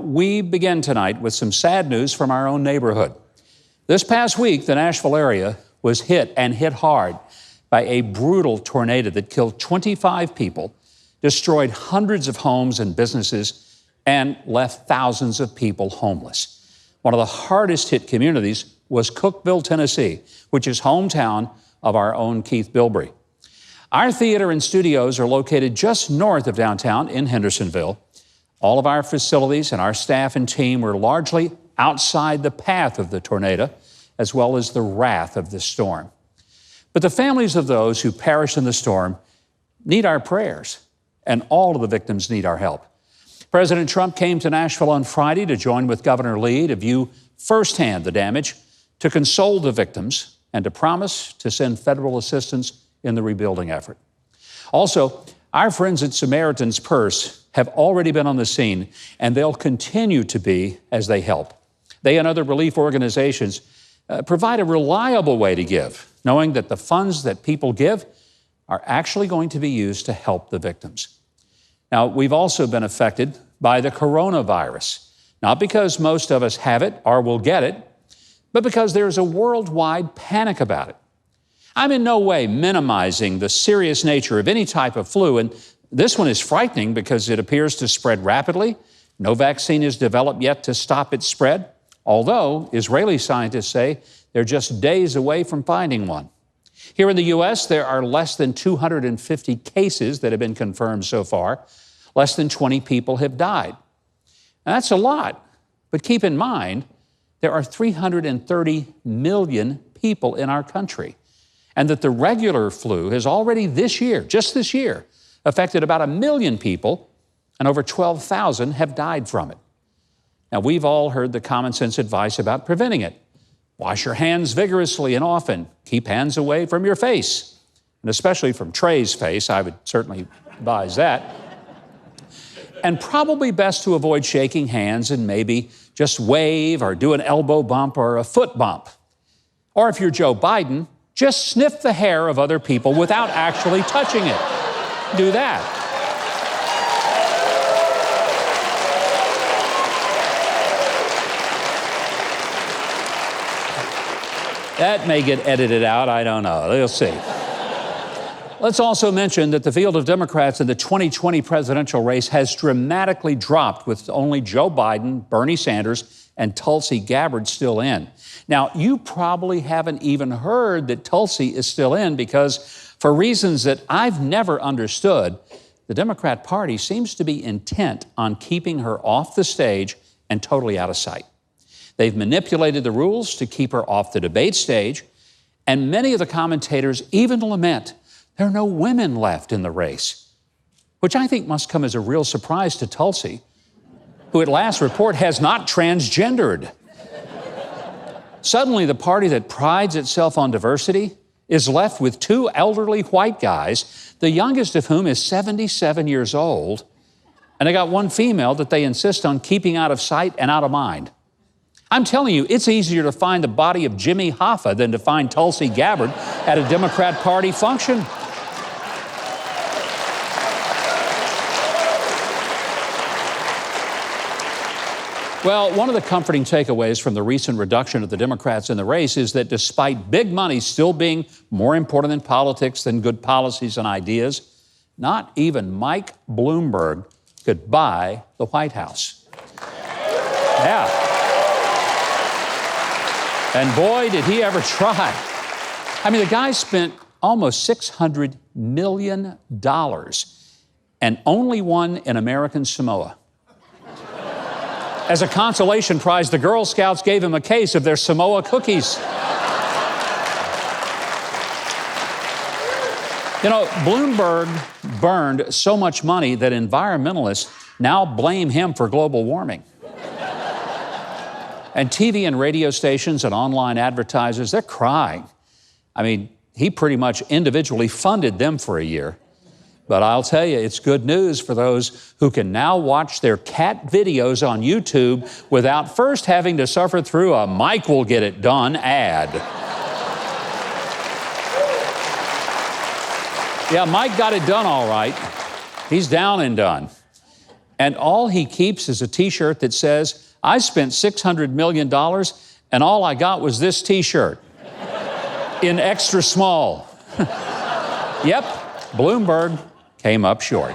we begin tonight with some sad news from our own neighborhood. This past week, the Nashville area was hit hard by a brutal tornado that killed 25 people, destroyed hundreds of homes and businesses, and left thousands of people homeless. One of the hardest hit communities was Cookeville, Tennessee, which is hometown of our own Keith Bilbrey. Our theater and studios are located just north of downtown in Hendersonville. All of our facilities and our staff and team were largely outside the path of the tornado, as well as the wrath of the storm. But the families of those who perished in the storm need our prayers, and all of the victims need our help. President Trump came to Nashville on Friday to join with Governor Lee to view firsthand the damage, to console the victims, and to promise to send federal assistance in the rebuilding effort. Also, our friends at Samaritan's Purse have already been on the scene, and they'll continue to be as they help. They and other relief organizations provide a reliable way to give, knowing that the funds that people give are actually going to be used to help the victims. Now, we've also been affected by the coronavirus, not because most of us have it or will get it, but because there's a worldwide panic about it. I'm in no way minimizing the serious nature of any type of flu, and this one is frightening because it appears to spread rapidly. No vaccine is developed yet to stop its spread, although Israeli scientists say they're just days away from finding one. Here in the U.S., there are less than 250 cases that have been confirmed so far. Less than 20 people have died. Now, that's a lot, but keep in mind, there are 330 million people in our country, and that the regular flu has already just this year, affected about 1 million people, and over 12,000 have died from it. Now, we've all heard the common sense advice about preventing it. Wash your hands vigorously and often. Keep hands away from your face, and especially from Trey's face. I would certainly advise that. And probably best to avoid shaking hands and maybe just wave or do an elbow bump or a foot bump. Or if you're Joe Biden, just sniff the hair of other people without actually touching it. Do that. That may get edited out, I don't know. We'll see. Let's also mention that the field of Democrats in the 2020 presidential race has dramatically dropped, with only Joe Biden, Bernie Sanders, and Tulsi Gabbard still in. Now, you probably haven't even heard that Tulsi is still in because, for reasons that I've never understood, the Democrat Party seems to be intent on keeping her off the stage and totally out of sight. They've manipulated the rules to keep her off the debate stage, and many of the commentators even lament there are no women left in the race, which I think must come as a real surprise to Tulsi, who at last report has not transgendered. Suddenly, the party that prides itself on diversity is left with 2 elderly white guys, the youngest of whom is 77 years old, and they got 1 female that they insist on keeping out of sight and out of mind. I'm telling you, it's easier to find the body of Jimmy Hoffa than to find Tulsi Gabbard at a Democrat Party function. Well, one of the comforting takeaways from the recent reduction of the Democrats in the race is that despite big money still being more important in politics than good policies and ideas, not even Mike Bloomberg could buy the White House. Yeah. And boy, did he ever try. I mean, the guy spent almost $600 million and only won in American Samoa. As a consolation prize, the Girl Scouts gave him a case of their Samoa cookies. You know, Bloomberg burned so much money that environmentalists now blame him for global warming. And TV and radio stations and online advertisers, they're crying. I mean, he pretty much individually funded them for a year. But I'll tell you, it's good news for those who can now watch their cat videos on YouTube without first having to suffer through a Mike will get it done ad. Yeah, Mike got it done all right. He's down and done. and all he keeps is a T-shirt that says, "I spent $600 million, and all I got was this T-shirt," in extra small. Yep, Bloomberg came up short.